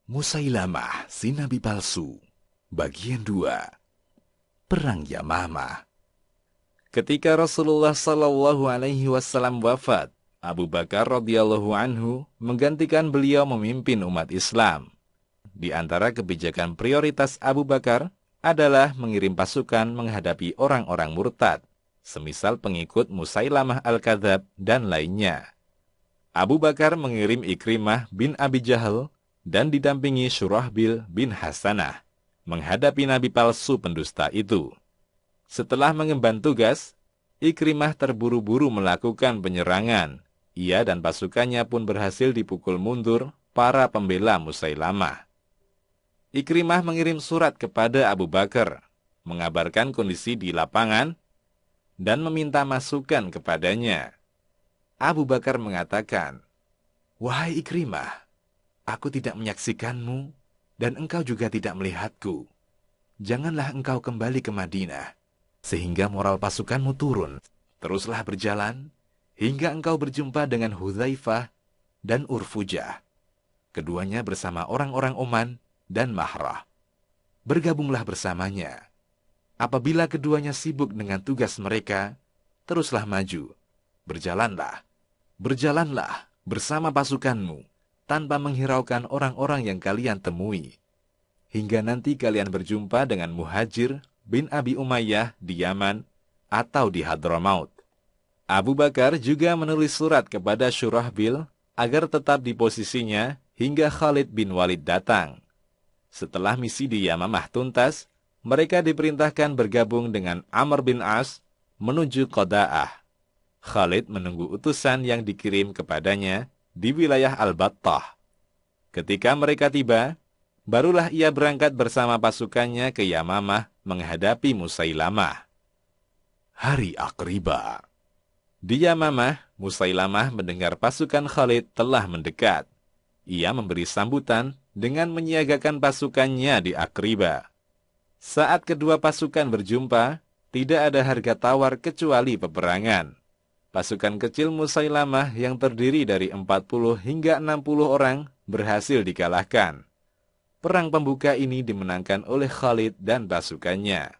Musailamah, si nabi palsu. Bagian 2. Perang Yamamah. Ketika Rasulullah Shallallahu Alaihi Wasallam wafat, Abu Bakar radhiyallahu anhu menggantikan beliau memimpin umat Islam. Di antara kebijakan prioritas Abu Bakar adalah mengirim pasukan menghadapi orang-orang murtad, semisal pengikut Musailamah Al-Kadzab dan lainnya. Abu Bakar mengirim Ikrimah bin Abi Jahal dan didampingi Syurahbil bin Hasanah menghadapi nabi palsu pendusta itu. Setelah mengemban tugas, Ikrimah terburu-buru melakukan penyerangan. Ia dan pasukannya pun berhasil dipukul mundur para pembela Musailamah. Ikrimah mengirim surat kepada Abu Bakar, mengabarkan kondisi di lapangan dan meminta masukan kepadanya. Abu Bakar mengatakan, "Wahai Ikrimah, aku tidak menyaksikanmu, dan engkau juga tidak melihatku. Janganlah engkau kembali ke Madinah, sehingga moral pasukanmu turun. Teruslah berjalan, hingga engkau berjumpa dengan Hudzaifah dan Urfujah. Keduanya bersama orang-orang Oman dan Mahrah. Bergabunglah bersamanya. Apabila keduanya sibuk dengan tugas mereka, teruslah maju. Berjalanlah bersama pasukanmu, tanpa menghiraukan orang-orang yang kalian temui, hingga nanti kalian berjumpa dengan Muhajir bin Abi Umayyah di Yaman atau di Hadramaut." Abu Bakar juga menulis surat kepada Syurahbil agar tetap di posisinya hingga Khalid bin Walid datang. Setelah misi di Yamamah tuntas, mereka diperintahkan bergabung dengan Amr bin As menuju Qoda'ah. Khalid menunggu utusan yang dikirim kepadanya di wilayah Al-Battah. Ketika mereka tiba, barulah ia berangkat bersama pasukannya ke Yamamah menghadapi Musailamah. Hari Aqribah. Di Yamamah, Musailamah mendengar pasukan Khalid telah mendekat. Ia memberi sambutan dengan menyiagakan pasukannya di Aqribah. Saat kedua pasukan berjumpa, tidak ada harga tawar kecuali peperangan. Pasukan kecil Musailamah yang terdiri dari 40 hingga 60 orang berhasil dikalahkan. Perang pembuka ini dimenangkan oleh Khalid dan pasukannya.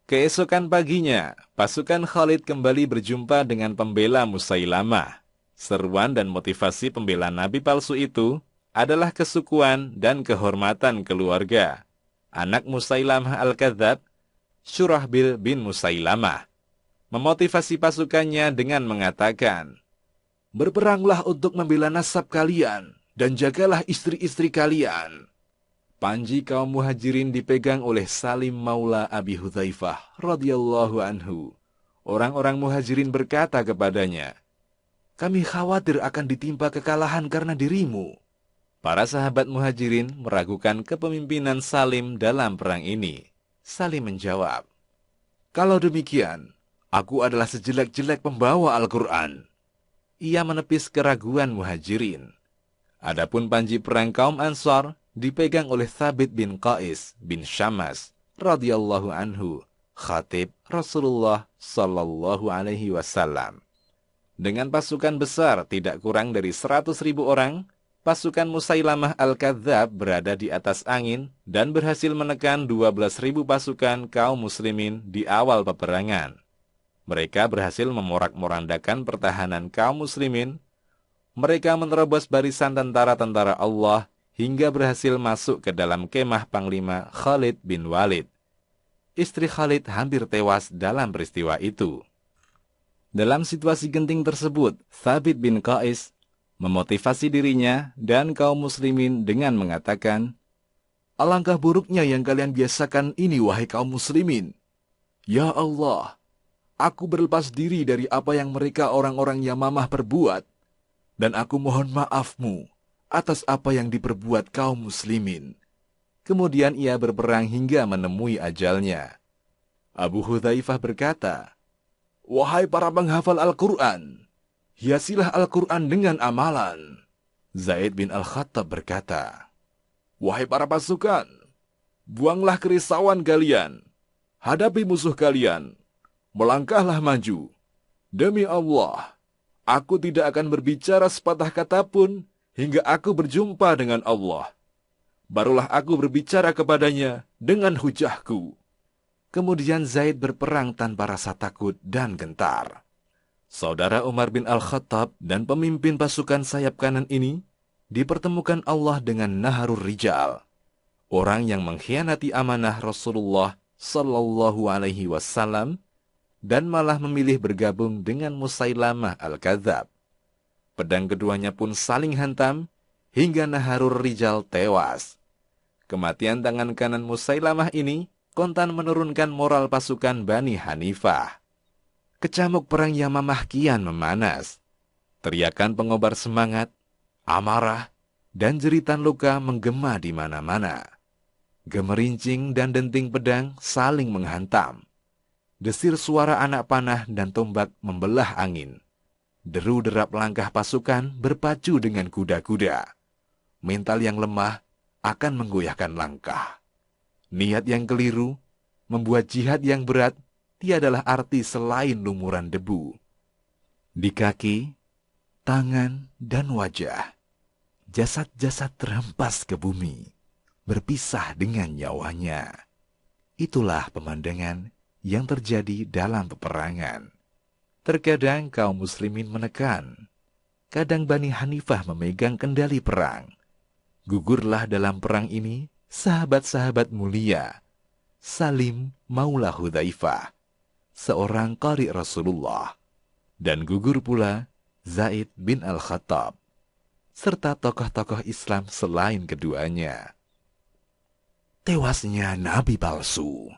Keesokan paginya, pasukan Khalid kembali berjumpa dengan pembela Musailamah. Seruan dan motivasi pembela nabi palsu itu adalah kesukuan dan kehormatan keluarga. Anak Musailamah Al-Kadzab, Syurahbil bin Musailamah, memotivasi pasukannya dengan mengatakan, "Berperanglah untuk membela nasab kalian, dan jagalah istri-istri kalian." Panji kaum Muhajirin dipegang oleh Salim Maula Abi Hudzaifah radhiyallahu anhu. Orang-orang Muhajirin berkata kepadanya, "Kami khawatir akan ditimpa kekalahan karena dirimu." Para sahabat Muhajirin meragukan kepemimpinan Salim dalam perang ini. Salim menjawab, "Kalau demikian, aku adalah sejelek-jelek pembawa Al-Quran." Ia menepis keraguan Muhajirin. Adapun panji perang kaum Ansar dipegang oleh Thabit bin Qais bin Syammas radhiyallahu anhu, khatib Rasulullah sallallahu alaihi wasallam. Dengan pasukan besar tidak kurang dari 100.000 orang, pasukan Musailamah Al-Kadzab berada di atas angin dan berhasil menekan 12.000 pasukan kaum muslimin di awal peperangan. Mereka berhasil memorak-morandakan pertahanan kaum muslimin. Mereka menerobos barisan tentara-tentara Allah hingga berhasil masuk ke dalam kemah Panglima Khalid bin Walid. Istri Khalid hampir tewas dalam peristiwa itu. Dalam situasi genting tersebut, Thabit bin Qais memotivasi dirinya dan kaum muslimin dengan mengatakan, "Alangkah buruknya yang kalian biasakan ini, wahai kaum muslimin. Ya Allah, aku berlepas diri dari apa yang mereka orang-orang Yamamah perbuat, dan aku mohon maafmu atas apa yang diperbuat kaum muslimin." Kemudian ia berperang hingga menemui ajalnya. Abu Hudzaifah berkata, "Wahai para penghafal Al-Quran, hiasilah Al-Quran dengan amalan." Zaid bin Al-Khattab berkata, "Wahai para pasukan, buanglah kerisauan kalian, hadapi musuh kalian, melangkahlah maju. Demi Allah, aku tidak akan berbicara sepatah kata pun hingga aku berjumpa dengan Allah. barulah aku berbicara kepadanya dengan hujahku." Kemudian Zaid berperang tanpa rasa takut dan gentar. Saudara Umar bin Al-Khattab dan pemimpin pasukan sayap kanan ini dipertemukan Allah dengan Naharul Rijal, orang yang mengkhianati amanah Rasulullah Sallallahu Alaihi Wasallam dan malah memilih bergabung dengan Musailamah Al-Kadzab. Pedang keduanya pun saling hantam hingga Naharul Rijal tewas. Kematian tangan kanan Musailamah ini kontan menurunkan moral pasukan Bani Hanifah. Kecamuk perang Yamamah kian memanas. Teriakan pengobar semangat, amarah, dan jeritan luka menggema di mana-mana. Gemerincing dan denting pedang saling menghantam. Desir suara anak panah dan tombak membelah angin. Deru derap langkah pasukan berpacu dengan kuda-kuda. Mental yang lemah akan menggoyahkan langkah. Niat yang keliru membuat jihad yang berat tiadalah arti selain lumuran debu. Di kaki, tangan, dan wajah, jasad-jasad terhempas ke bumi, berpisah dengan nyawanya. Itulah pemandangan yang terjadi dalam peperangan. Terkadang kaum muslimin menekan, kadang Bani Hanifah memegang kendali perang. Gugurlah dalam perang ini sahabat-sahabat mulia, Salim Maula Hudzaifah, seorang qari Rasulullah, dan gugur pula Zaid bin Al-Khattab, serta tokoh-tokoh Islam selain keduanya. Tewasnya Nabi palsu.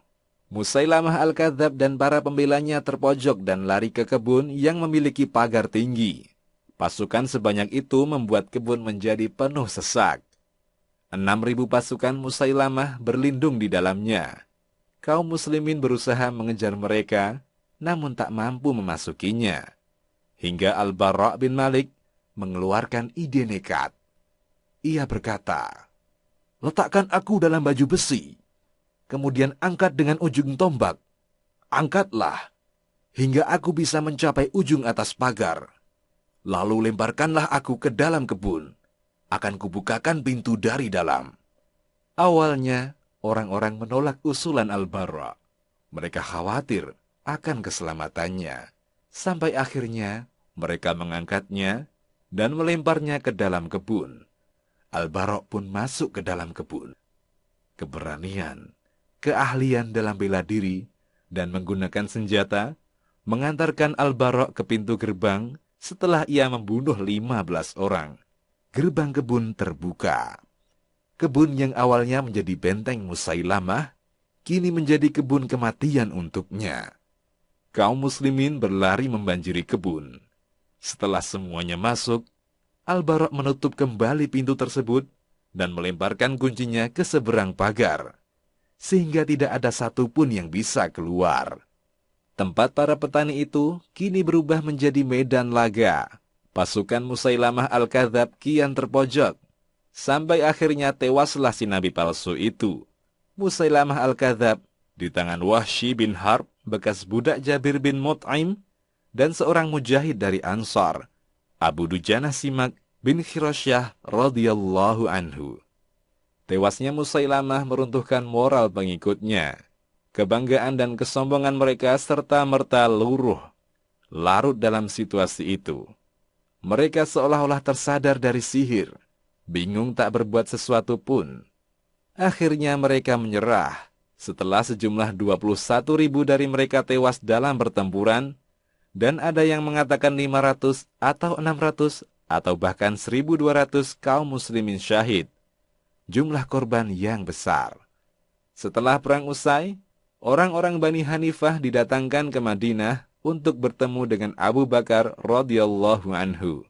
Musailamah Al-Kadzab dan para pembelanya terpojok dan lari ke kebun yang memiliki pagar tinggi. Pasukan sebanyak itu membuat kebun menjadi penuh sesak. 6.000 pasukan Musailamah berlindung di dalamnya. Kaum muslimin berusaha mengejar mereka, namun tak mampu memasukinya. Hingga Al-Bara' bin Malik mengeluarkan ide nekat. Ia berkata, "Letakkan aku dalam baju besi, kemudian angkat dengan ujung tombak. Angkatlah, hingga aku bisa mencapai ujung atas pagar. Lalu lemparkanlah aku ke dalam kebun. Akan kubukakan pintu dari dalam." Awalnya, orang-orang menolak usulan Al-Bara'. Mereka khawatir akan keselamatannya. Sampai akhirnya, mereka mengangkatnya dan melemparnya ke dalam kebun. Al-Bara' pun masuk ke dalam kebun. Keberanian, keahlian dalam bela diri, dan menggunakan senjata, mengantarkan Al-Bara' ke pintu gerbang setelah ia membunuh 15 orang. Gerbang kebun terbuka. Kebun yang awalnya menjadi benteng Musailamah, kini menjadi kebun kematian untuknya. Kaum muslimin berlari membanjiri kebun. Setelah semuanya masuk, Al-Bara' menutup kembali pintu tersebut dan melemparkan kuncinya ke seberang pagar, sehingga tidak ada satupun yang bisa keluar. Tempat para petani itu kini berubah menjadi medan laga. Pasukan Musailamah Al-Kadzab kian terpojok, sampai akhirnya tewaslah si nabi palsu itu. Musailamah Al-Kadzab di tangan Wahsy bin Harb, bekas budak Jabir bin Mut'im, dan seorang mujahid dari Ansar, Abu Dujanah Simak bin Khirosyah radhiyallahu anhu. Tewasnya Musailamah meruntuhkan moral pengikutnya. Kebanggaan dan kesombongan mereka serta-merta luruh, larut dalam situasi itu. Mereka seolah-olah tersadar dari sihir, bingung tak berbuat sesuatu pun. Akhirnya mereka menyerah. Setelah sejumlah 21.000 dari mereka tewas dalam pertempuran, dan ada yang mengatakan 500 atau 600 atau bahkan 1.200 kaum muslimin syahid. Jumlah korban yang besar. Setelah perang usai, orang-orang Bani Hanifah didatangkan ke Madinah untuk bertemu dengan Abu Bakar radhiyallahu anhu.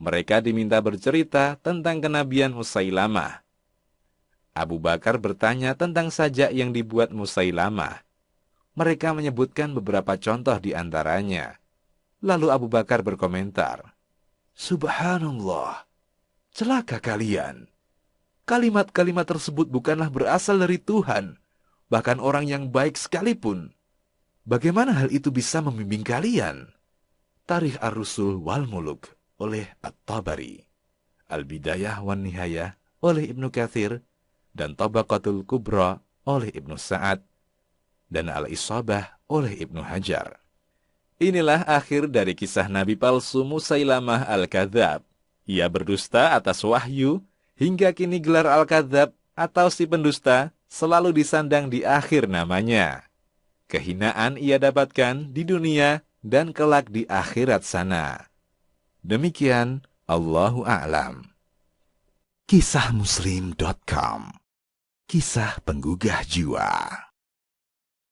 Mereka diminta bercerita tentang kenabian Musailamah. Abu Bakar bertanya tentang sajak yang dibuat Musailamah. Mereka menyebutkan beberapa contoh di antaranya. Lalu Abu Bakar berkomentar, "Subhanallah, celaka kalian. Kalimat-kalimat tersebut bukanlah berasal dari Tuhan, bahkan orang yang baik sekalipun. Bagaimana hal itu bisa membimbing kalian?" Tarikh Ar-Rusul wal Muluk oleh At-Tabari, Al-Bidayah wan Nihayah oleh Ibnu Katsir, dan Tabaqatul Kubra oleh Ibnu Sa'ad, dan Al-Isabah oleh Ibnu Hajar. Inilah akhir dari kisah Nabi palsu Musailamah Al-Kadzab. Ia berdusta atas wahyu, hingga kini gelar Al-Kadzab atau si pendusta selalu disandang di akhir namanya. Kehinaan ia dapatkan di dunia dan kelak di akhirat sana. Demikian, Allahu a'lam. Kisahmuslim.com. Kisah penggugah jiwa.